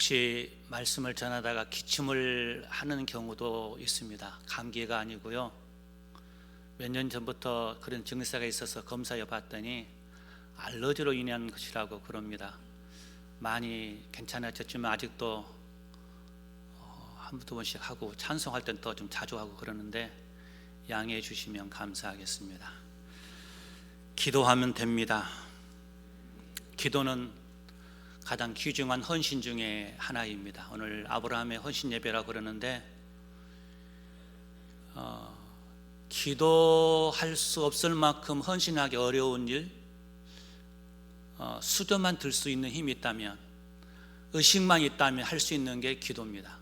혹시 말씀을 전하다가 기침을 하는 경우도 있습니다. 감기가 아니고요. 몇 년 전부터 그런 증세가 있어서 검사해 봤더니 알러지로 인한 것이라고 그럽니다. 많이 괜찮아졌지만 아직도 한두 번씩 하고 찬송할 땐 또 좀 자주 하고 그러는데 양해해 주시면 감사하겠습니다. 기도하면 됩니다. 기도는 가장 귀중한 헌신 중에 하나입니다. 오늘 아브라함의 헌신 예배라고 그러는데 기도할 수 없을 만큼 헌신하기 어려운 일, 수저만 들 수 있는 힘이 있다면, 의식만 있다면 할 수 있는 게 기도입니다.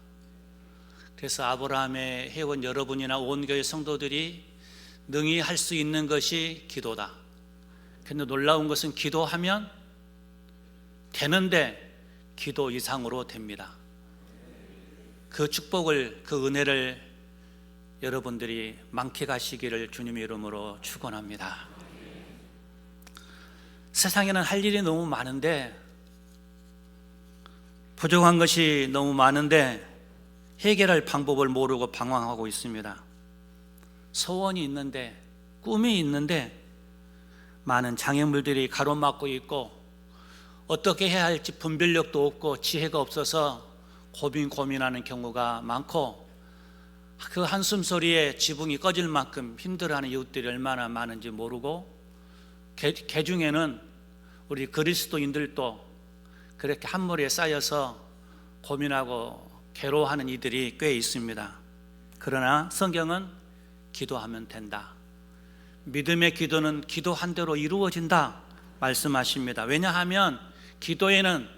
그래서 아브라함의 회원 여러분이나 온 교회 성도들이 능히 할 수 있는 것이 기도다. 그런데 놀라운 것은 기도하면 되는데 기도 이상으로 됩니다. 그 축복을, 그 은혜를 여러분들이 만끽하시기를 주님의 이름으로 축원합니다. 세상에는 할 일이 너무 많은데, 부족한 것이 너무 많은데 해결할 방법을 모르고 방황하고 있습니다. 소원이 있는데, 꿈이 있는데 많은 장애물들이 가로막고 있고 어떻게 해야 할지 분별력도 없고 지혜가 없어서 고민하는 경우가 많고, 그 한숨 소리에 지붕이 꺼질 만큼 힘들어하는 이웃들이 얼마나 많은지 모르고, 개 중에는 우리 그리스도인들도 그렇게 한무리에 쌓여서 고민하고 괴로워하는 이들이 꽤 있습니다. 그러나 성경은 기도하면 된다, 믿음의 기도는 기도한 대로 이루어진다 말씀하십니다. 왜냐하면 기도에는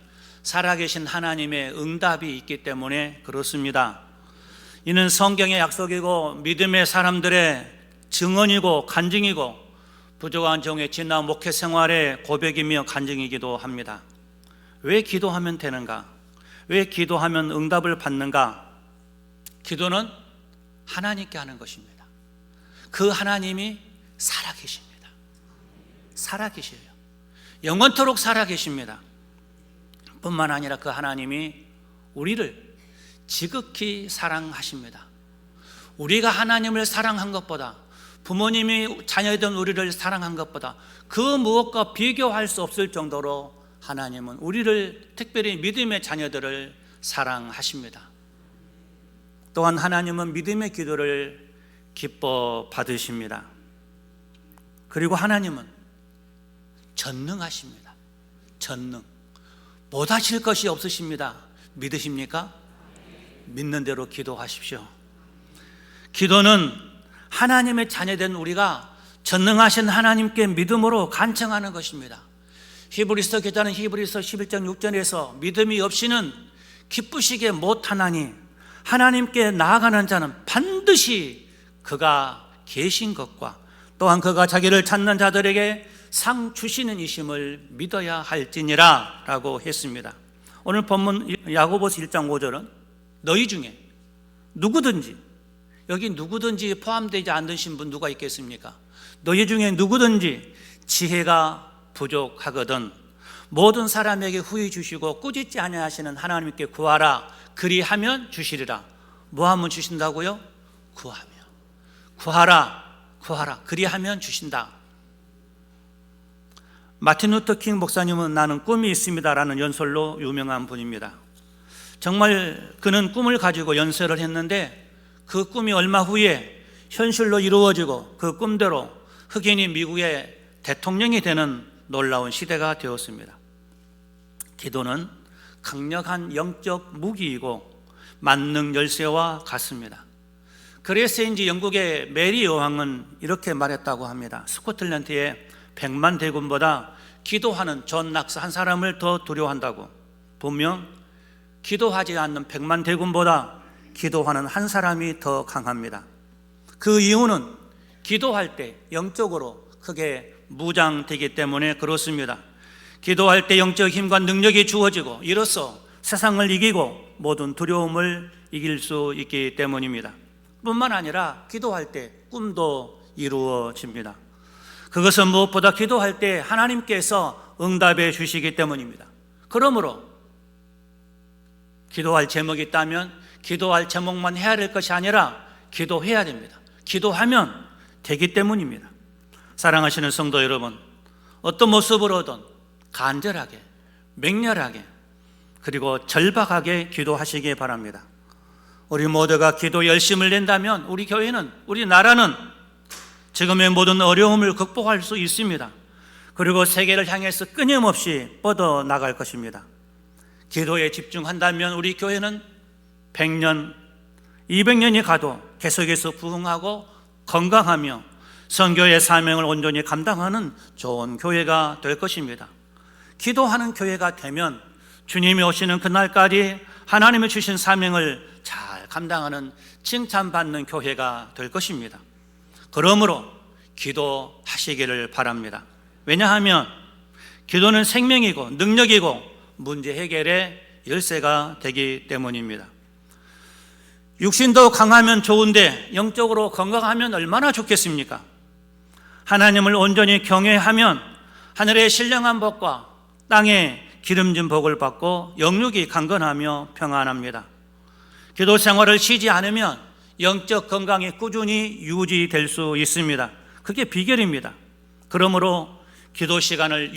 살아계신 하나님의 응답이 있기 때문에 그렇습니다. 이는 성경의 약속이고 믿음의 사람들의 증언이고 간증이고 부족한 종의 지난 목회 생활의 고백이며 간증이기도 합니다. 왜 기도하면 되는가? 왜 기도하면 응답을 받는가? 기도는 하나님께 하는 것입니다. 그 하나님이 살아계십니다. 살아계셔요. 영원토록 살아계십니다. 뿐만 아니라 그 하나님이 우리를 지극히 사랑하십니다. 우리가 하나님을 사랑한 것보다, 부모님이 자녀된 우리를 사랑한 것보다 그 무엇과 비교할 수 없을 정도로 하나님은 우리를, 특별히 믿음의 자녀들을 사랑하십니다. 또한 하나님은 믿음의 기도를 기뻐 받으십니다. 그리고 하나님은 전능하십니다. 전능, 못하실 것이 없으십니다. 믿으십니까? 믿는 대로 기도하십시오. 기도는 하나님의 자녀된 우리가 전능하신 하나님께 믿음으로 간청하는 것입니다. 히브리서 기자는 히브리서 11장 6절에서 믿음이 없이는 기쁘시게 못하나니 하나님께 나아가는 자는 반드시 그가 계신 것과 또한 그가 자기를 찾는 자들에게 상 주시는 이심을 믿어야 할지니라 라고 했습니다. 오늘 본문 야고보서 1장 5절은 너희 중에 누구든지, 여기 누구든지 포함되지 않으신 분 누가 있겠습니까? 너희 중에 누구든지 지혜가 부족하거든 모든 사람에게 후히 주시고 꾸짖지 아니하시는 하나님께 구하라. 그리하면 주시리라. 뭐 하면 주신다고요? 구하며. 구하라. 그리하면 주신다. 마틴 루터 킹 목사님은 나는 꿈이 있습니다라는 연설로 유명한 분입니다. 정말 그는 꿈을 가지고 연설을 했는데 그 꿈이 얼마 후에 현실로 이루어지고 그 꿈대로 흑인이 미국의 대통령이 되는 놀라운 시대가 되었습니다. 기도는 강력한 영적 무기이고 만능 열쇠와 같습니다. 그래서인지 영국의 메리 여왕은 이렇게 말했다고 합니다. 스코틀랜드의 100만 대군보다 기도하는 존 낙스 한 사람을 더 두려워한다고. 분명 기도하지 않는 100만 대군보다 기도하는 한 사람이 더 강합니다. 그 이유는 기도할 때 영적으로 크게 무장되기 때문에 그렇습니다. 기도할 때 영적 힘과 능력이 주어지고 이로써 세상을 이기고 모든 두려움을 이길 수 있기 때문입니다. 뿐만 아니라 기도할 때 꿈도 이루어집니다. 그것은 무엇보다 기도할 때 하나님께서 응답해 주시기 때문입니다. 그러므로 기도할 제목이 있다면 기도할 제목만 해야 될 것이 아니라 기도해야 됩니다. 기도하면 되기 때문입니다. 사랑하시는 성도 여러분, 어떤 모습으로든 간절하게, 맹렬하게, 그리고 절박하게 기도하시기 바랍니다. 우리 모두가 기도 열심을 낸다면 우리 교회는, 우리 나라는 지금의 모든 어려움을 극복할 수 있습니다. 그리고 세계를 향해서 끊임없이 뻗어나갈 것입니다. 기도에 집중한다면 우리 교회는 100년, 200년이 가도 계속해서 부흥하고 건강하며 선교의 사명을 온전히 감당하는 좋은 교회가 될 것입니다. 기도하는 교회가 되면 주님이 오시는 그날까지 하나님이 주신 사명을 잘 감당하는 칭찬받는 교회가 될 것입니다. 그러므로 기도하시기를 바랍니다. 왜냐하면 기도는 생명이고 능력이고 문제 해결의 열쇠가 되기 때문입니다. 육신도 강하면 좋은데 영적으로 건강하면 얼마나 좋겠습니까? 하나님을 온전히 경외하면 하늘의 신령한 복과 땅에 기름진 복을 받고 영육이 강건하며 평안합니다. 기도 생활을 쉬지 않으면 영적 건강이 꾸준히 유지될 수 있습니다. 그게 비결입니다. 그러므로 기도 시간을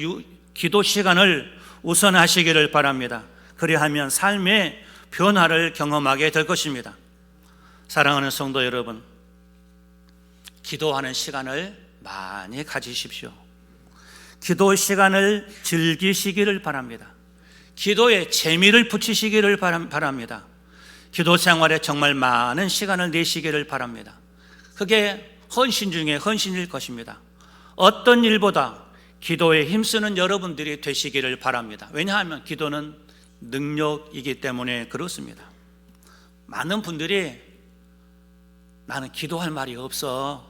우선하시기를 바랍니다. 그리하면 삶의 변화를 경험하게 될 것입니다. 사랑하는 성도 여러분, 기도하는 시간을 많이 가지십시오. 기도 시간을 즐기시기를 바랍니다. 기도에 재미를 붙이시기를 바랍니다. 기도 생활에 정말 많은 시간을 내시기를 바랍니다. 그게 헌신 중에 헌신일 것입니다. 어떤 일보다 기도에 힘쓰는 여러분들이 되시기를 바랍니다. 왜냐하면 기도는 능력이기 때문에 그렇습니다. 많은 분들이 나는 기도할 말이 없어.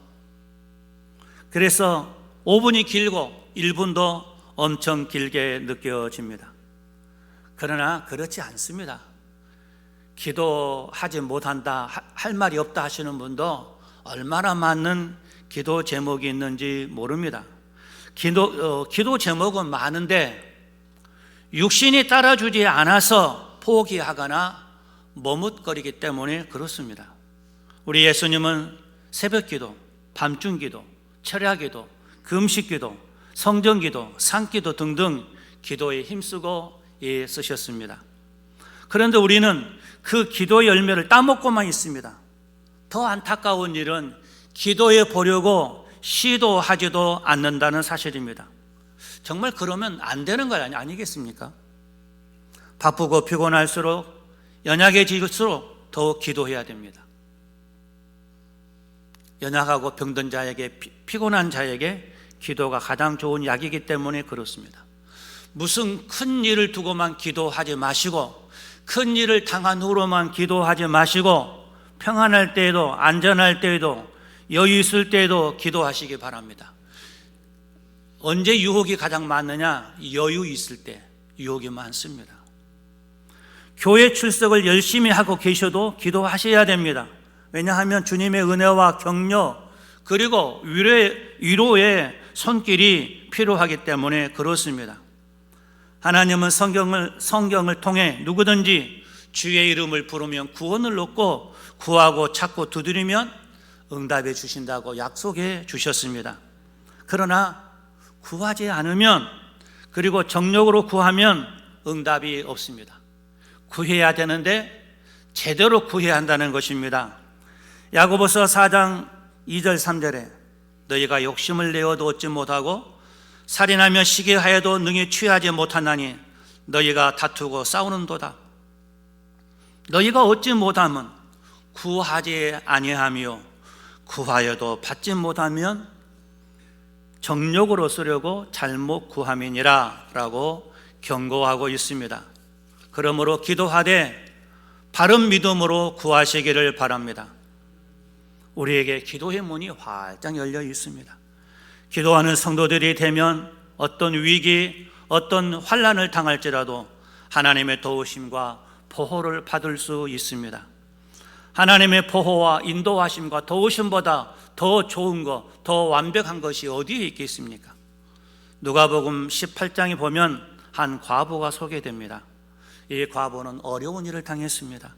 그래서 5분이 길고 1분도 엄청 길게 느껴집니다. 그러나 그렇지 않습니다. 기도하지 못한다, 할 말이 없다 하시는 분도 얼마나 많은 기도 제목이 있는지 모릅니다. 기도 제목은 많은데 육신이 따라주지 않아서 포기하거나 머뭇거리기 때문에 그렇습니다. 우리 예수님은 새벽기도, 밤중기도, 철야기도, 금식기도, 성전기도, 산기도 등등 기도에 힘쓰고 쓰셨습니다. 그런데 우리는 그 기도의 열매를 따먹고만 있습니다. 더 안타까운 일은 기도해 보려고 시도하지도 않는다는 사실입니다. 정말 그러면 안 되는 거 아니겠습니까? 바쁘고 피곤할수록 연약해질수록 더욱 기도해야 됩니다. 연약하고 병든 자에게, 피곤한 자에게 기도가 가장 좋은 약이기 때문에 그렇습니다. 무슨 큰 일을 두고만 기도하지 마시고, 큰 일을 당한 후로만 기도하지 마시고, 평안할 때에도, 안전할 때에도, 여유 있을 때에도 기도하시기 바랍니다. 언제 유혹이 가장 많느냐? 여유 있을 때 유혹이 많습니다. 교회 출석을 열심히 하고 계셔도 기도하셔야 됩니다. 왜냐하면 주님의 은혜와 격려 그리고 위로의 손길이 필요하기 때문에 그렇습니다. 하나님은 성경을 통해 누구든지 주의 이름을 부르면 구원을 얻고 구하고 찾고 두드리면 응답해 주신다고 약속해 주셨습니다. 그러나 구하지 않으면, 그리고 정력으로 구하면 응답이 없습니다. 구해야 되는데 제대로 구해야 한다는 것입니다. 야고보서 4장 2절 3절에 너희가 욕심을 내어도 얻지 못하고 살인하며 시기하여도 능히 취하지 못하나니 너희가 다투고 싸우는도다. 너희가 얻지 못하면 구하지 아니하며 구하여도 받지 못하면 정욕으로 쓰려고 잘못 구함이니라 라고 경고하고 있습니다. 그러므로 기도하되 바른 믿음으로 구하시기를 바랍니다. 우리에게 기도의 문이 활짝 열려 있습니다. 기도하는 성도들이 되면 어떤 위기, 어떤 환난을 당할지라도 하나님의 도우심과 보호를 받을 수 있습니다. 하나님의 보호와 인도하심과 도우심보다 더 좋은 것, 더 완벽한 것이 어디에 있겠습니까? 누가복음 18장에 보면 한 과부가 소개됩니다. 이 과부는 어려운 일을 당했습니다.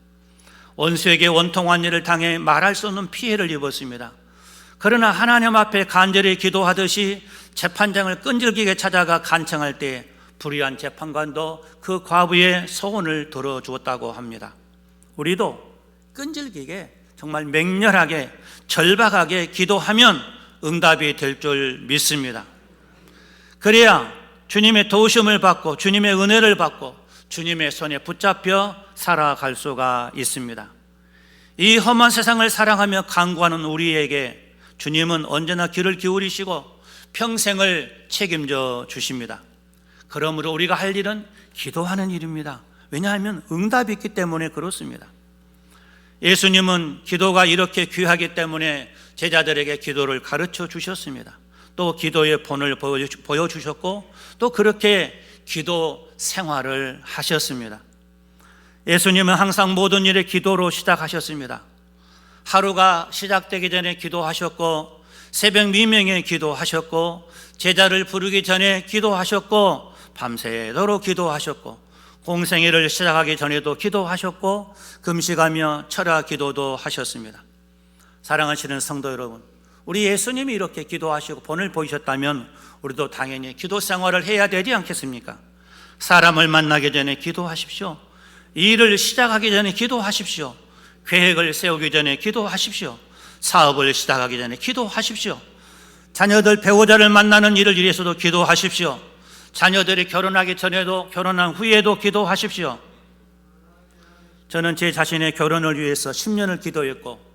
원수에게 원통한 일을 당해 말할 수 없는 피해를 입었습니다. 그러나 하나님 앞에 간절히 기도하듯이 재판장을 끈질기게 찾아가 간청할 때 불의한 재판관도 그 과부의 소원을 들어주었다고 합니다. 우리도 끈질기게 정말 맹렬하게 절박하게 기도하면 응답이 될 줄 믿습니다. 그래야 주님의 도우심을 받고 주님의 은혜를 받고 주님의 손에 붙잡혀 살아갈 수가 있습니다. 이 험한 세상을 사랑하며 간구하는 우리에게 주님은 언제나 귀를 기울이시고 평생을 책임져 주십니다. 그러므로 우리가 할 일은 기도하는 일입니다. 왜냐하면 응답이 있기 때문에 그렇습니다. 예수님은 기도가 이렇게 귀하기 때문에 제자들에게 기도를 가르쳐 주셨습니다. 또 기도의 본을 보여주셨고 또 그렇게 기도 생활을 하셨습니다. 예수님은 항상 모든 일에 기도로 시작하셨습니다. 하루가 시작되기 전에 기도하셨고 새벽 미명에 기도하셨고 제자를 부르기 전에 기도하셨고 밤새도록 기도하셨고 공생애를 시작하기 전에도 기도하셨고 금식하며 철야 기도도 하셨습니다. 사랑하시는 성도 여러분, 우리 예수님이 이렇게 기도하시고 본을 보이셨다면 우리도 당연히 기도 생활을 해야 되지 않겠습니까? 사람을 만나기 전에 기도하십시오. 일을 시작하기 전에 기도하십시오. 계획을 세우기 전에 기도하십시오. 사업을 시작하기 전에 기도하십시오. 자녀들 배우자를 만나는 일을 위해서도 기도하십시오. 자녀들이 결혼하기 전에도 결혼한 후에도 기도하십시오. 저는 제 자신의 결혼을 위해서 10년을 기도했고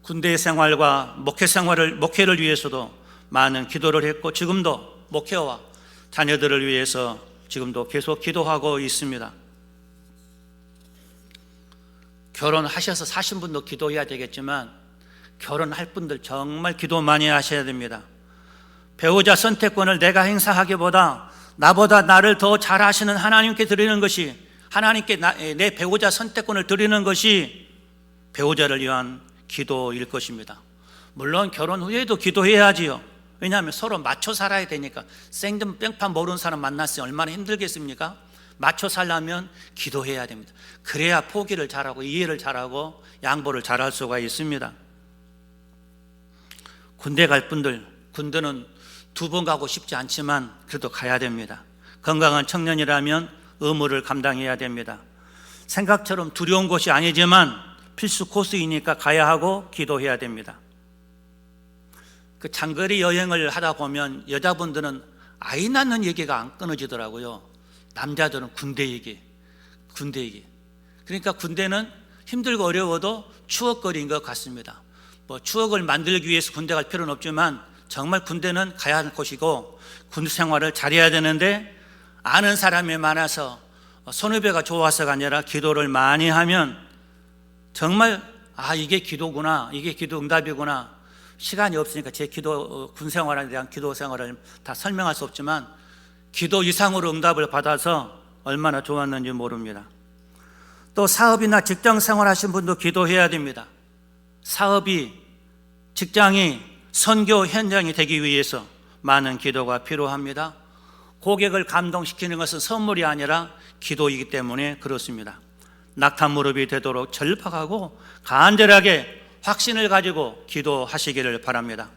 군대 생활과 목회를 위해서도 많은 기도를 했고 지금도 목회와 자녀들을 위해서 지금도 계속 기도하고 있습니다. 결혼하셔서 사신 분도 기도해야 되겠지만 결혼할 분들 정말 기도 많이 하셔야 됩니다. 배우자 선택권을 내가 행사하기보다 나보다 나를 더 잘 아시는 하나님께 드리는 것이, 하나님께 내 배우자 선택권을 드리는 것이 배우자를 위한 기도일 것입니다. 물론 결혼 후에도 기도해야지요. 왜냐하면 서로 맞춰 살아야 되니까. 생전 뺑판 모르는 사람 만났으면 얼마나 힘들겠습니까? 맞춰 살려면 기도해야 됩니다. 그래야 포기를 잘하고 이해를 잘하고 양보를 잘할 수가 있습니다. 군대 갈 분들, 군대는 2번 가고 싶지 않지만 그래도 가야 됩니다. 건강한 청년이라면 의무를 감당해야 됩니다. 생각처럼 두려운 곳이 아니지만 필수 코스이니까 가야 하고 기도해야 됩니다. 그 장거리 여행을 하다 보면 여자분들은 아이 낳는 얘기가 안 끊어지더라고요. 남자들은 군대 얘기. 그러니까 군대는 힘들고 어려워도 추억거리인 것 같습니다. 뭐 추억을 만들기 위해서 군대 갈 필요는 없지만 정말 군대는 가야 하는 곳이고 군 생활을 잘해야 되는데 아는 사람이 많아서 선후배가 좋아서가 아니라 기도를 많이 하면 정말 이게 기도구나, 이게 기도 응답이구나. 시간이 없으니까 제 군 생활에 대한 기도 생활을 다 설명할 수 없지만 기도 이상으로 응답을 받아서 얼마나 좋았는지 모릅니다. 또 사업이나 직장 생활 하신 분도 기도해야 됩니다. 사업이, 직장이 선교 현장이 되기 위해서 많은 기도가 필요합니다. 고객을 감동시키는 것은 선물이 아니라 기도이기 때문에 그렇습니다. 낙타 무릎이 되도록 절박하고 간절하게 확신을 가지고 기도하시기를 바랍니다.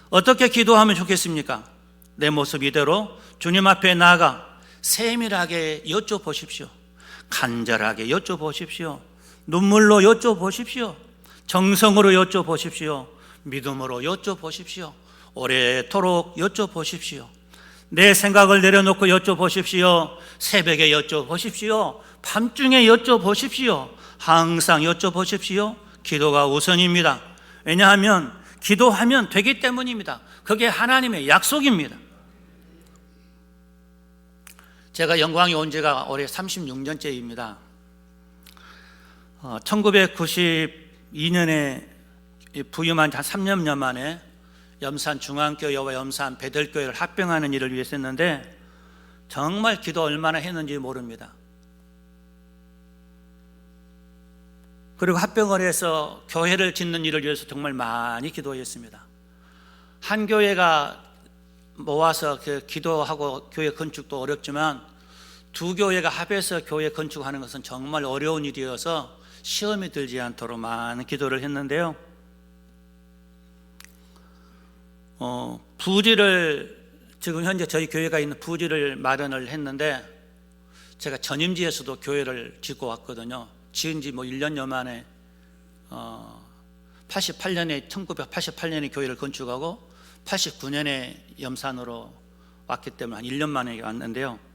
어떻게 기도하면 좋겠습니까? 내 모습 이대로 주님 앞에 나아가 세밀하게 여쭤보십시오. 간절하게 여쭤보십시오. 눈물로 여쭤보십시오. 정성으로 여쭤보십시오. 믿음으로 여쭤보십시오. 오래도록 여쭤보십시오. 내 생각을 내려놓고 여쭤보십시오. 새벽에 여쭤보십시오. 밤중에 여쭤보십시오. 항상 여쭤보십시오. 기도가 우선입니다. 왜냐하면 기도하면 되기 때문입니다. 그게 하나님의 약속입니다. 제가 영광에 온 지가 올해 36년째입니다. 1992년에 부임한 한 3년 만에 염산 중앙교회와 염산 베들교회를 합병하는 일을 위해서 했는데 정말 기도 얼마나 했는지 모릅니다. 그리고 합병을 해서 교회를 짓는 일을 위해서 정말 많이 기도했습니다. 한 교회가 모아서 기도하고 교회 건축도 어렵지만 두 교회가 합해서 교회 건축하는 것은 정말 어려운 일이어서 시험이 들지 않도록 많은 기도를 했는데요. 부지를 지금 현재 저희 교회가 있는 부지를 마련을 했는데, 제가 전임지에서도 교회를 짓고 왔거든요. 지은 지 1년여 만에 1988년에 교회를 건축하고 89년에 염산으로 왔기 때문에 한 1년 만에 왔는데요.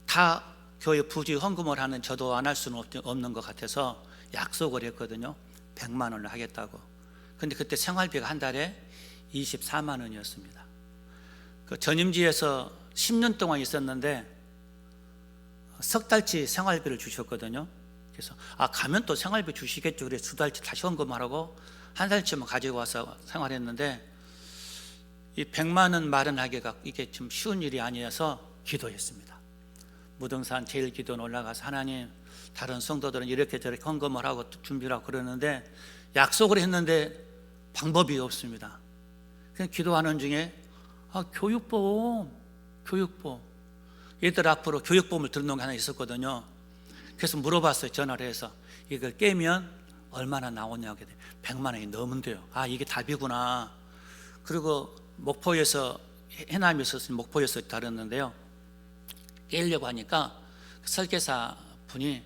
다 교회 부지 헌금을 하는 저도 안 할 수는 없는 것 같아서 약속을 했거든요. 100만 원을 하겠다고. 근데 그때 생활비가 한 달에 24만 원이었습니다. 그 전임지에서 10년 동안 있었는데 석 달치 생활비를 주셨거든요. 그래서 가면 또 생활비 주시겠죠. 그래서 두 달치 다시 헌금하라고 한 달치만 가지고 와서 생활했는데, 이 100만 원 마련하기가 이게 좀 쉬운 일이 아니어서 기도했습니다. 무등산 제일기도는 올라가서 하나님, 다른 성도들은 이렇게 저렇게 헌금을 하고 준비를 하고 그러는데 약속을 했는데 방법이 없습니다. 그냥 기도하는 중에 교육보험 얘들 앞으로 교육보험을 들어놓은 게 하나 있었거든요. 그래서 물어봤어요. 전화를 해서 이걸 깨면 얼마나 나오냐고. 100만 원이 넘은데요. 이게 답이구나. 그리고 목포에서, 해남에 있었으니 목포에서 다뤘는데요. 깨려고 하니까 설계사 분이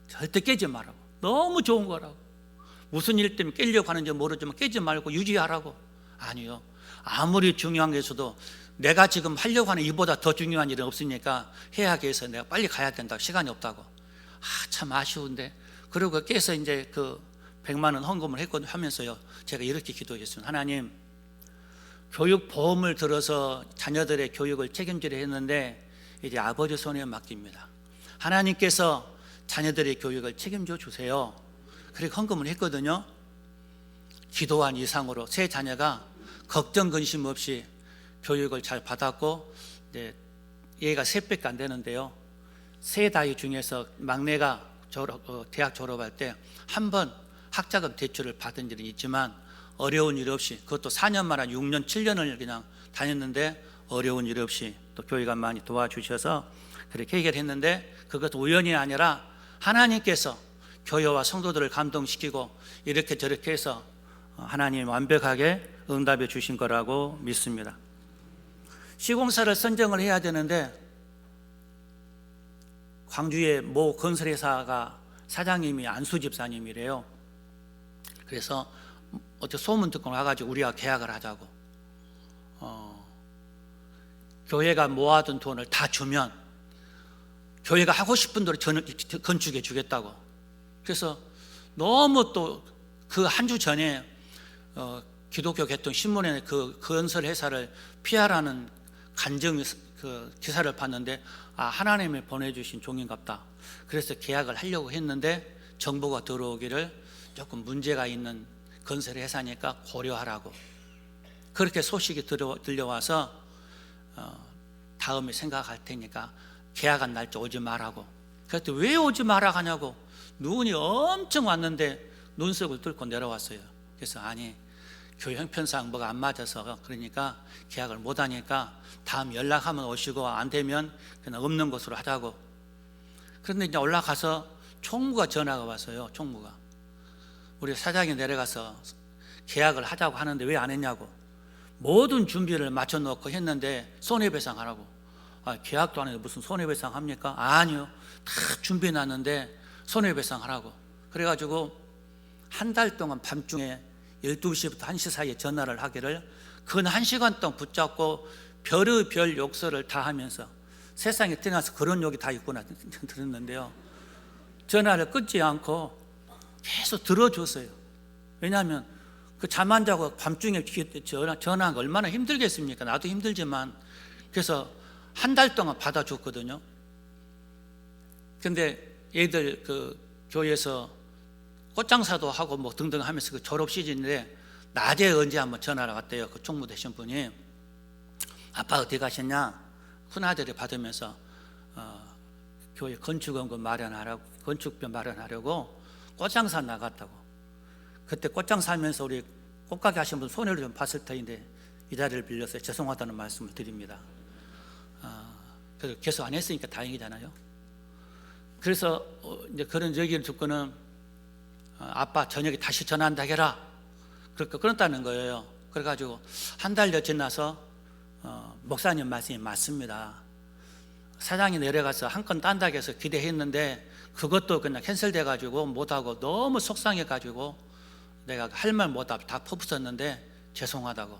절대 깨지 말라고, 너무 좋은 거라고, 무슨 일 때문에 깨려고 하는지 모르지만 깨지 말고 유지하라고. 아니요, 아무리 중요한 게 있어도 내가 지금 하려고 하는 이보다 더 중요한 일은 없으니까 해야하기 위해서 내가 빨리 가야 된다고, 시간이 없다고. 참 아쉬운데. 그리고 깨서 이제 그 100만 원 헌금을 했거든요. 하면서요, 제가 이렇게 기도했습니다. 하나님, 교육보험을 들어서 자녀들의 교육을 책임지려 했는데 이제 아버지 손에 맡깁니다. 하나님께서 자녀들의 교육을 책임져 주세요. 그렇게 헌금을 했거든요. 기도한 이상으로 세 자녀가 걱정 근심 없이 교육을 잘 받았고, 얘가 셋밖에 안 되는데요, 세 다이 중에서 막내가 대학 졸업할 때 한 번 학자금 대출을 받은 일은 있지만 어려운 일 없이, 그것도 4년 만에 6년 7년을 그냥 다녔는데 어려운 일 없이 또 교회가 많이 도와주셔서 그렇게 해결했는데, 그것도 우연이 아니라 하나님께서 교회와 성도들을 감동시키고 이렇게 저렇게 해서 하나님 완벽하게 응답해 주신 거라고 믿습니다. 시공사를 선정을 해야 되는데 광주의 모 건설회사가 사장님이 안수 집사님이래요. 그래서 어떻게 소문 듣고 와가지고 우리가 계약을 하자고, 교회가 모아둔 돈을 다 주면 교회가 하고 싶은 대로 건축해 주겠다고. 그래서 너무 또 그 한 주 전에 기독교 개통 신문에 그 건설 회사를 피하라는 간증 그 기사를 봤는데, 하나님이 보내주신 종인갑다. 그래서 계약을 하려고 했는데 정보가 들어오기를 조금 문제가 있는 건설 회사니까 고려하라고. 그렇게 소식이 들려와서 다음에 생각할 테니까 계약한 날짜 오지 말라고. 그랬더니 왜 오지 말라 하냐고. 눈이 엄청 왔는데 눈썹을 뚫고 내려왔어요. 그래서 교회 형편상 뭐가 안 맞아서 그러니까 계약을 못 하니까 다음 연락하면 오시고 안 되면 그냥 없는 것으로 하자고. 그런데 이제 올라가서 총무가 전화가 왔어요. 총무가 우리 사장이 내려가서 계약을 하자고 하는데 왜 안 했냐고. 모든 준비를 맞춰놓고 했는데 손해배상하라고. 계약도 안 해도 무슨 손해배상 합니까? 아니요, 다 준비해놨는데 손해배상하라고. 그래가지고 한 달 동안 밤중에 12시부터 1시 사이에 전화를 하기를, 근 1시간 동안 붙잡고 별의 별 욕설을 다 하면서, 세상에 태어나서 그런 욕이 다 있구나 들었는데요, 전화를 끊지 않고 계속 들어줬어요. 왜냐하면 그 잠 안 자고 밤중에 전화한 거 얼마나 힘들겠습니까? 나도 힘들지만. 그래서 한 달 동안 받아줬거든요. 근데 얘들 그 교회에서 꽃장사도 하고 뭐 등등 하면서 그 졸업 시즌인데 낮에 언제 한번 전화를 왔대요. 그 총무 되신 분이. 아빠 어디 가셨냐? 큰아들이 받으면서 교회 건축원금 마련하라고, 건축비 마련하려고 꽃장사 나갔다고. 그때 꽃장사 하면서 우리 꽃가게 하신 분 손해를 좀 봤을 터인데 이 자리를 빌려서 죄송하다는 말씀을 드립니다. 그래서 계속 안 했으니까 다행이잖아요. 그래서 이제 그런 얘기를 듣고는 아빠 저녁에 다시 전화한다 해라. 그렇게 그렇다는 거예요. 그래가지고 한 달여 지나서 목사님 말씀이 맞습니다. 사장이 내려가서 한 건 딴다고 해서 기대했는데 그것도 그냥 캔슬돼가지고 못하고 너무 속상해가지고 내가 할 말 못하고 다 퍼붓었는데 죄송하다고,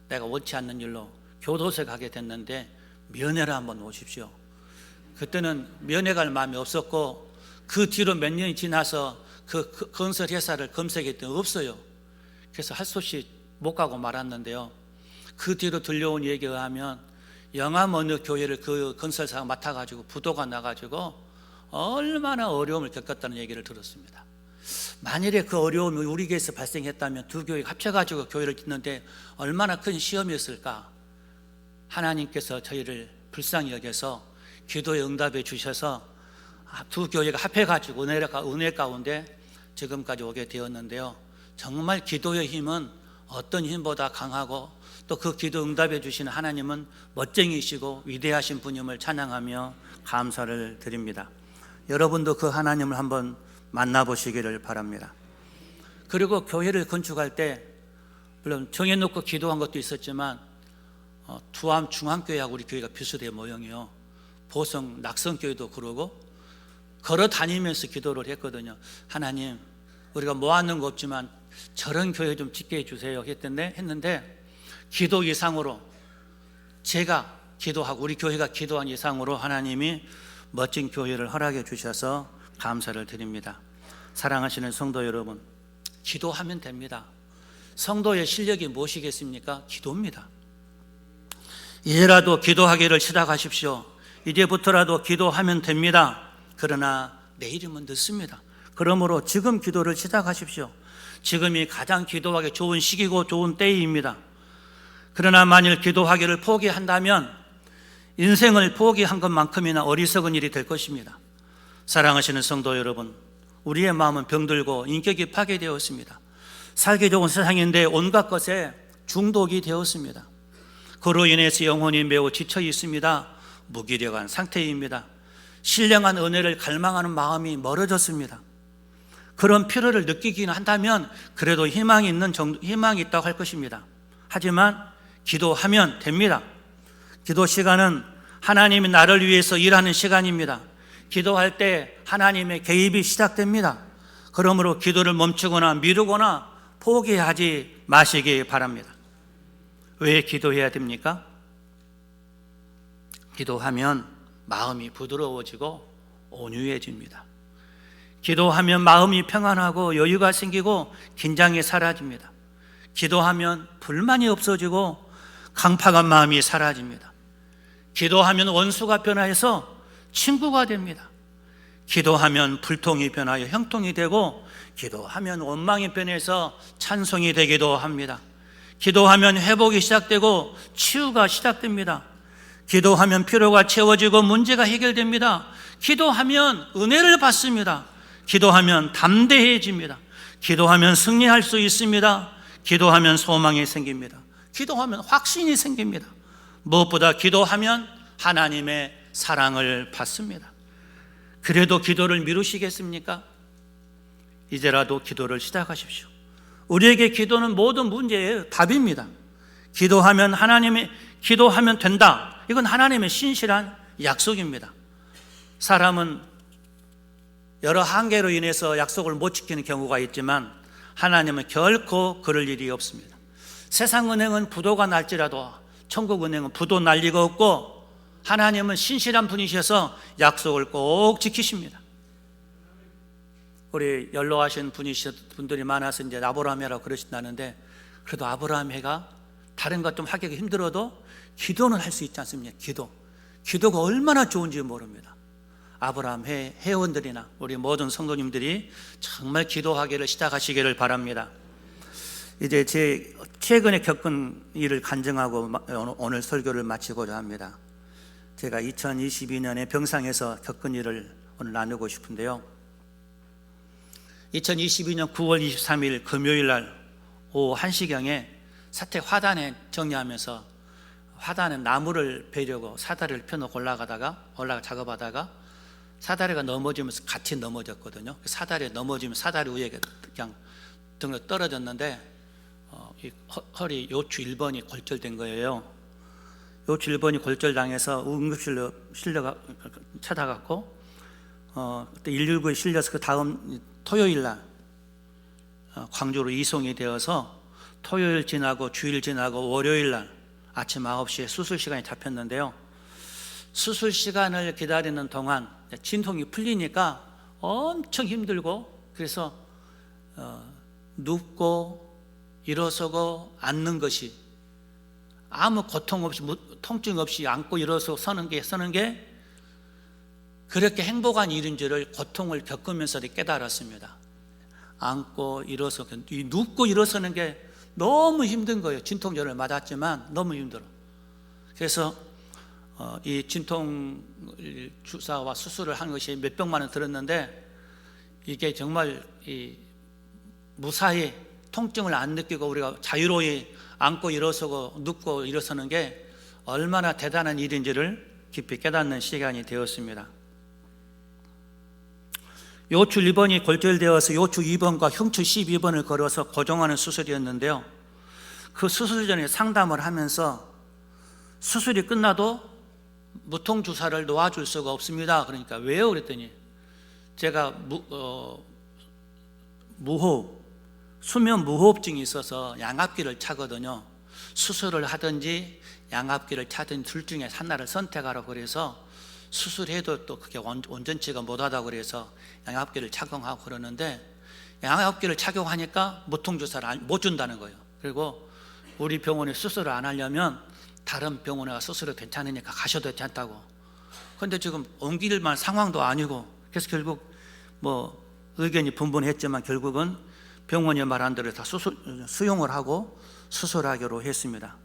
내가 원치 않는 일로 교도소에 가게 됐는데 면회를 한번 오십시오. 그때는 면회 갈 마음이 없었고 그 뒤로 몇 년이 지나서 그 건설 회사를 검색했더니 없어요. 그래서 할 수 없이 못 가고 말았는데요. 그 뒤로 들려온 얘기에 의하면 영암 어느 교회를 그 건설사가 맡아가지고 부도가 나가지고 얼마나 어려움을 겪었다는 얘기를 들었습니다. 만일에 그 어려움이 우리 교회에서 발생했다면 두 교회가 합쳐가지고 교회를 짓는데 얼마나 큰 시험이었을까. 하나님께서 저희를 불쌍히 여겨서 기도에 응답해 주셔서 두 교회가 합해가지고 은혜 가운데 지금까지 오게 되었는데요. 정말 기도의 힘은 어떤 힘보다 강하고 또 그 기도 응답해 주시는 하나님은 멋쟁이시고 위대하신 분임을 찬양하며 감사를 드립니다. 여러분도 그 하나님을 한번 만나보시기를 바랍니다. 그리고 교회를 건축할 때 물론 정해놓고 기도한 것도 있었지만 두암 중앙교회하고 우리 교회가 비슷해 모형이요. 보성 낙성교회도 그러고 걸어 다니면서 기도를 했거든요. 하나님, 우리가 모아놓은 거 없지만 저런 교회 좀 짓게 해주세요 했는데 기도 이상으로 제가 기도하고 우리 교회가 기도한 이상으로 하나님이 멋진 교회를 허락해 주셔서 감사를 드립니다. 사랑하시는 성도 여러분, 기도하면 됩니다. 성도의 실력이 무엇이겠습니까? 기도입니다. 이제라도 기도하기를 시작하십시오. 이제부터라도 기도하면 됩니다. 그러나 내일이면 늦습니다. 그러므로 지금 기도를 시작하십시오. 지금이 가장 기도하기 좋은 시기고 좋은 때입니다. 그러나 만일 기도하기를 포기한다면 인생을 포기한 것만큼이나 어리석은 일이 될 것입니다. 사랑하시는 성도 여러분, 우리의 마음은 병들고 인격이 파괴되었습니다. 살기 좋은 세상인데 온갖 것에 중독이 되었습니다. 그로 인해서 영혼이 매우 지쳐 있습니다. 무기력한 상태입니다. 신령한 은혜를 갈망하는 마음이 멀어졌습니다. 그런 필요를 느끼기는 한다면 그래도 희망이 있다고 할 것입니다. 하지만 기도하면 됩니다. 기도 시간은 하나님이 나를 위해서 일하는 시간입니다. 기도할 때 하나님의 개입이 시작됩니다. 그러므로 기도를 멈추거나 미루거나 포기하지 마시기 바랍니다. 왜 기도해야 됩니까? 기도하면 마음이 부드러워지고 온유해집니다. 기도하면 마음이 평안하고 여유가 생기고 긴장이 사라집니다. 기도하면 불만이 없어지고 강팍한 마음이 사라집니다. 기도하면 원수가 변화해서 친구가 됩니다. 기도하면 불통이 변하여 형통이 되고 기도하면 원망이 변해서 찬송이 되기도 합니다. 기도하면 회복이 시작되고 치유가 시작됩니다. 기도하면 피로가 채워지고 문제가 해결됩니다. 기도하면 은혜를 받습니다. 기도하면 담대해집니다. 기도하면 승리할 수 있습니다. 기도하면 소망이 생깁니다. 기도하면 확신이 생깁니다. 무엇보다 기도하면 하나님의 사랑을 받습니다. 그래도 기도를 미루시겠습니까? 이제라도 기도를 시작하십시오. 우리에게 기도는 모든 문제의 답입니다. 기도하면 된다. 이건 하나님의 신실한 약속입니다. 사람은 여러 한계로 인해서 약속을 못 지키는 경우가 있지만 하나님은 결코 그럴 일이 없습니다. 세상 은행은 부도가 날지라도 천국 은행은 부도 날 리가 없고 하나님은 신실한 분이셔서 약속을 꼭 지키십니다. 우리 연로하신 분들이 많아서 이제 아브라함이라고 그러신다는데 그래도 아브라함이가 다른 것 좀 하기가 힘들어도 기도는 할 수 있지 않습니까? 기도가 얼마나 좋은지 모릅니다. 아브라함 회원들이나 우리 모든 성도님들이 정말 기도하기를 시작하시기를 바랍니다. 이제 제 최근에 겪은 일을 간증하고 오늘 설교를 마치고자 합니다. 제가 2022년에 병상에서 겪은 일을 오늘 나누고 싶은데요. 2022년 9월 23일 금요일 날 오후 1시경에 사택 화단에 정리하면서 화단에 나무를 베려고 사다리를 펴놓고 올라가 작업하다가 사다리가 넘어지면서 같이 넘어졌거든요. 사다리에 넘어지면 사다리 위에 그냥 등으로 떨어졌는데 이 허리 요추 1번이 골절된 거예요. 요추 1번이 골절당해서 응급실로 찾아갔고 그때 119에 실려서 그 다음 토요일 날 광주로 이송이 되어서 토요일 지나고 주일 지나고 월요일 날 아침 9시에 수술 시간이 잡혔는데요. 수술 시간을 기다리는 동안 진통이 풀리니까 엄청 힘들고, 그래서 눕고 일어서고 앉는 것이 아무 고통 없이 통증 없이 앉고 일어서고 서는 게 그렇게 행복한 일인 줄을 고통을 겪으면서 깨달았습니다. 앉고 일어서 눕고 일어서는 게 너무 힘든 거예요. 진통제를 맞았지만 너무 힘들어. 그래서 이 진통 주사와 수술을 한 것이 몇백만 원 들었는데, 이게 정말 무사히 통증을 안 느끼고 우리가 자유로이 앉고 일어서고 눕고 일어서는 게 얼마나 대단한 일인지를 깊이 깨닫는 시간이 되었습니다. 요추 1번이 골절되어서 요추 2번과 흉추 12번을 걸어서 고정하는 수술이었는데요. 그 수술 전에 상담을 하면서 수술이 끝나도 무통주사를 놓아줄 수가 없습니다. 그러니까 왜요? 그랬더니 제가 수면 무호흡증이 있어서 양압기를 차거든요. 수술을 하든지 양압기를 차든지 둘 중에 하나를 선택하라고 그래서 수술해도 또 그게 온전치가 못하다고 그래서 양압기를 착용하고 그러는데, 양압기를 착용하니까 무통주사를 못 준다는 거예요. 그리고 우리 병원에 수술을 안 하려면 다른 병원에 가서 수술이 괜찮으니까 가셔도 괜찮다고. 그런데 지금 옮길 만한 상황도 아니고, 그래서 결국 의견이 분분했지만 결국은 병원이 말한 대로 다 수용을 하고 수술하기로 했습니다.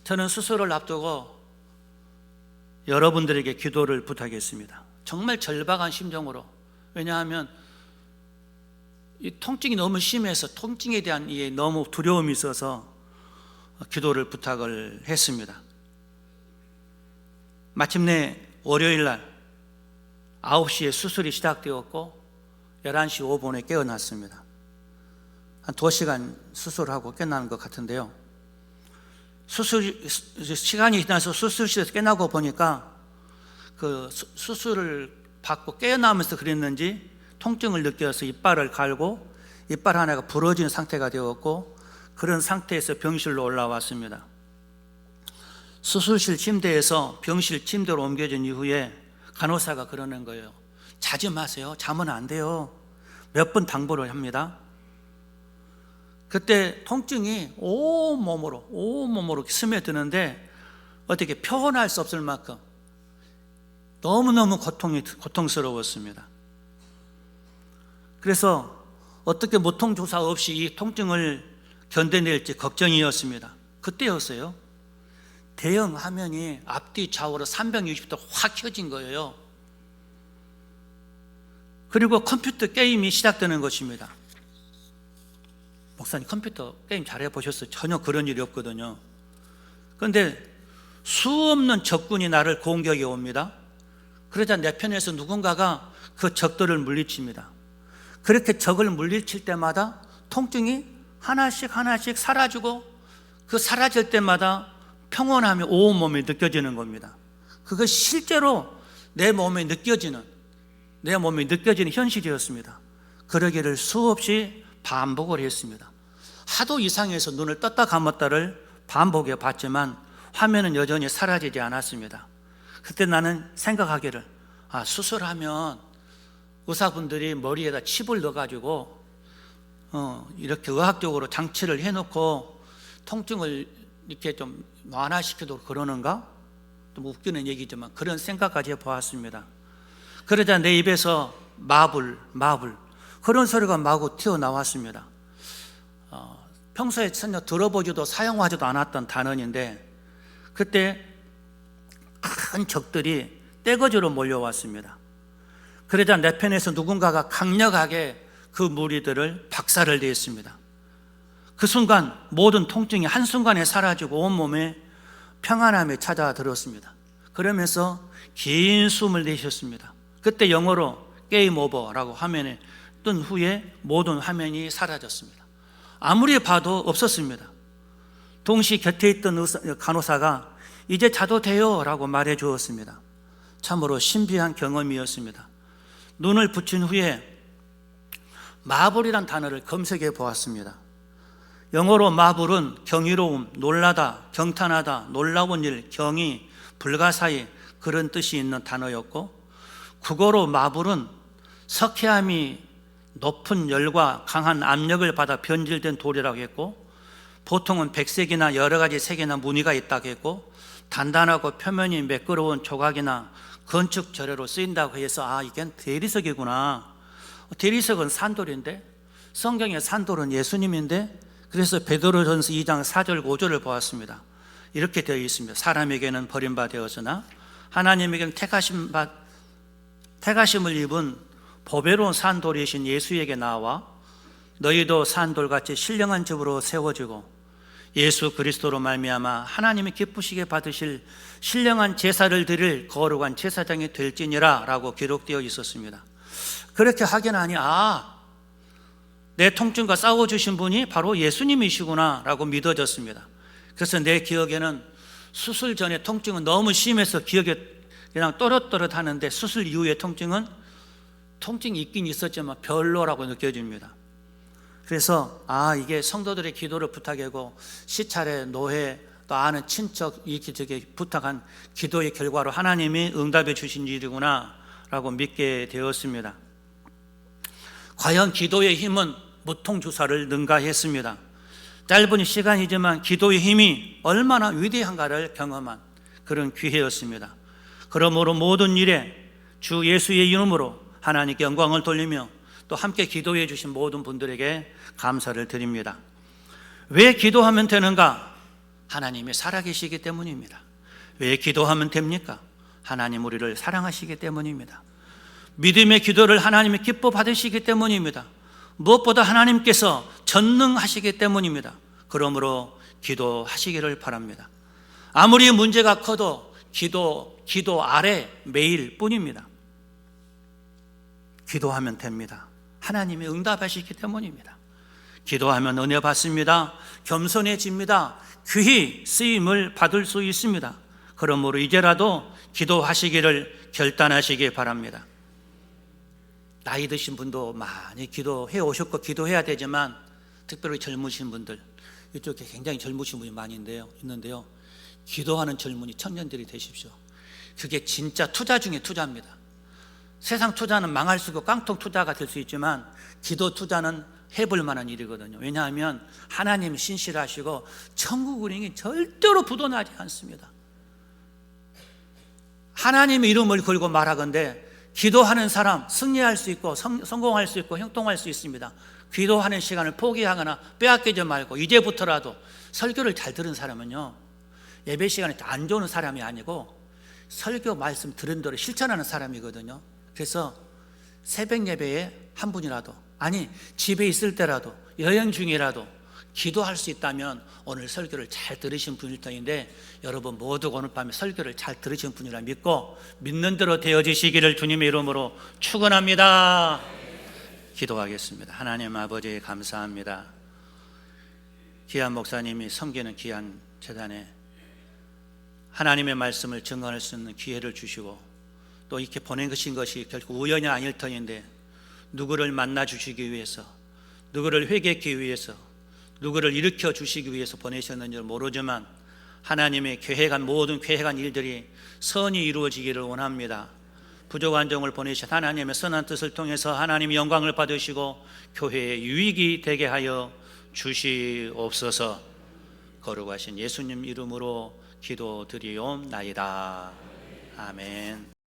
저는 수술을 앞두고 여러분들에게 기도를 부탁했습니다. 정말 절박한 심정으로. 왜냐하면 이 통증이 너무 심해서 통증에 대한 너무 두려움이 있어서 기도를 부탁을 했습니다. 마침내 월요일 날 9시에 수술이 시작되었고 11시 5분에 깨어났습니다. 한 2시간 수술하고 깨어나는 것 같은데요. 시간이 지나서 수술실에서 깨어나고 보니까 그 수술을 받고 깨어나면서 그랬는지 통증을 느껴서 이빨을 갈고 이빨 하나가 부러진 상태가 되었고, 그런 상태에서 병실로 올라왔습니다. 수술실 침대에서 병실 침대로 옮겨진 이후에 간호사가 그러는 거예요. 자지 마세요. 자면 안 돼요. 몇 번 당부를 합니다. 그때 통증이 온몸으로 스며드는데 어떻게 표현할 수 없을 만큼 너무너무 고통스러웠습니다. 그래서 어떻게 무통주사 없이 이 통증을 견뎌낼지 걱정이었습니다. 그때였어요. 대형 화면이 앞뒤 좌우로 360도 확 켜진 거예요. 그리고 컴퓨터 게임이 시작되는 것입니다. 목사님 컴퓨터 게임 잘해보셨어요? 전혀 그런 일이 없거든요. 그런데 수없는 적군이 나를 공격해 옵니다. 그러자 내 편에서 누군가가 그 적들을 물리칩니다. 그렇게 적을 물리칠 때마다 통증이 하나씩 사라지고, 그 사라질 때마다 평온함이 온몸에 느껴지는 겁니다. 그것이 실제로 내 몸에 느껴지는 현실이었습니다. 그러기를 수없이 반복을 했습니다. 하도 이상해서 눈을 떴다 감았다를 반복해 봤지만 화면은 여전히 사라지지 않았습니다. 그때 나는 생각하기를, 수술하면 의사분들이 머리에다 칩을 넣어가지고 이렇게 의학적으로 장치를 해놓고 통증을 이렇게 좀 완화시키도록 그러는가? 좀 웃기는 얘기지만 그런 생각까지 해보았습니다. 그러자 내 입에서 마블 그런 소리가 마구 튀어나왔습니다. 평소에 전혀 들어보지도 사용하지도 않았던 단어인데, 그때 큰 적들이 떼거지로 몰려왔습니다. 그러자 내 편에서 누군가가 강력하게 그 무리들을 박살을 내었습니다. 그 순간 모든 통증이 한순간에 사라지고 온몸에 평안함이 찾아들었습니다. 그러면서 긴 숨을 내쉬었습니다. 그때 영어로 게임 오버라고 화면에 뜬 후에 모든 화면이 사라졌습니다. 아무리 봐도 없었습니다. 동시 곁에 있던 간호사가 이제 자도 돼요 라고 말해 주었습니다. 참으로 신비한 경험이었습니다. 눈을 붙인 후에 마블이란 단어를 검색해 보았습니다. 영어로 마블은 경이로움, 놀라다, 경탄하다, 놀라운 일, 경이, 불가사의 그런 뜻이 있는 단어였고, 국어로 마블은 석회암이 높은 열과 강한 압력을 받아 변질된 돌이라고 했고, 보통은 백색이나 여러 가지 색이나 무늬가 있다고 했고, 단단하고 표면이 매끄러운 조각이나 건축 재료로 쓰인다고 해서 이게 대리석이구나. 대리석은 산돌인데, 성경의 산돌은 예수님인데, 그래서 베드로전서 2장 4절 5절을 보았습니다. 이렇게 되어 있습니다. 사람에게는 버림받았으나 하나님에게는 택하심을 입은 보배로운 산돌이신 예수에게 나와 너희도 산돌같이 신령한 집으로 세워지고 예수 그리스도로 말미암아 하나님이 기쁘시게 받으실 신령한 제사를 드릴 거룩한 제사장이 될지니라 라고 기록되어 있었습니다. 그렇게 확인하니 내 통증과 싸워주신 분이 바로 예수님이시구나 라고 믿어졌습니다. 그래서 내 기억에는 수술 전에 통증은 너무 심해서 기억에 그냥 또렷또렷 하는데, 수술 이후의 통증은 통증이 있긴 있었지만 별로라고 느껴집니다. 그래서 이게 성도들의 기도를 부탁하고 시차례, 노회, 또 아는 친척 이렇게 부탁한 기도의 결과로 하나님이 응답해 주신 일이구나 라고 믿게 되었습니다. 과연 기도의 힘은 무통주사를 능가했습니다. 짧은 시간이지만 기도의 힘이 얼마나 위대한가를 경험한 그런 기회였습니다. 그러므로 모든 일에 주 예수의 이름으로 하나님께 영광을 돌리며 또 함께 기도해 주신 모든 분들에게 감사를 드립니다. 왜 기도하면 되는가? 하나님이 살아계시기 때문입니다. 왜 기도하면 됩니까? 하나님 우리를 사랑하시기 때문입니다. 믿음의 기도를 하나님이 기뻐 받으시기 때문입니다. 무엇보다 하나님께서 전능하시기 때문입니다. 그러므로 기도하시기를 바랍니다. 아무리 문제가 커도 기도 아래 매일 뿐입니다. 기도하면 됩니다. 하나님이 응답하시기 때문입니다. 기도하면 은혜 받습니다. 겸손해집니다. 귀히 쓰임을 받을 수 있습니다. 그러므로 이제라도 기도하시기를 결단하시기 바랍니다. 나이 드신 분도 많이 기도해 오셨고 기도해야 되지만, 특별히 젊으신 분들, 이쪽에 굉장히 젊으신 분이 많이 있는데요, 기도하는 젊은이 청년들이 되십시오. 그게 진짜 투자 중에 투자입니다. 세상 투자는 망할 수 있고 깡통 투자가 될 수 있지만, 기도 투자는 해볼 만한 일이거든요. 왜냐하면 하나님 신실하시고 천국 은행이 절대로 부도나지 않습니다. 하나님의 이름을 걸고 말하건대 기도하는 사람 승리할 수 있고 성공할 수 있고 형통할 수 있습니다. 기도하는 시간을 포기하거나 빼앗기지 말고 이제부터라도, 설교를 잘 들은 사람은요, 예배 시간에 안 좋은 사람이 아니고 설교 말씀 들은 대로 실천하는 사람이거든요. 그래서 새벽 예배에 한 분이라도, 아니 집에 있을 때라도, 여행 중이라도 기도할 수 있다면 오늘 설교를 잘 들으신 분일 터인데, 여러분 모두 오늘 밤에 설교를 잘 들으신 분이라 믿고 믿는 대로 되어지시기를 주님의 이름으로 축원합니다. 기도하겠습니다. 하나님 아버지 감사합니다. 귀한 목사님이 섬기는 귀한 재단에 하나님의 말씀을 증언할 수 있는 기회를 주시고 또 이렇게 보내신 것이 결코 우연이 아닐 터인데, 누구를 만나 주시기 위해서, 누구를 회개하기 위해서, 누구를 일으켜 주시기 위해서 보내셨는지 모르지만 하나님의 계획한 모든 계획한 일들이 선이 이루어지기를 원합니다. 부족한 종을 보내신 하나님의 선한 뜻을 통해서 하나님의 영광을 받으시고 교회의 유익이 되게 하여 주시옵소서. 거룩하신 예수님 이름으로 기도드리옵나이다. 아멘.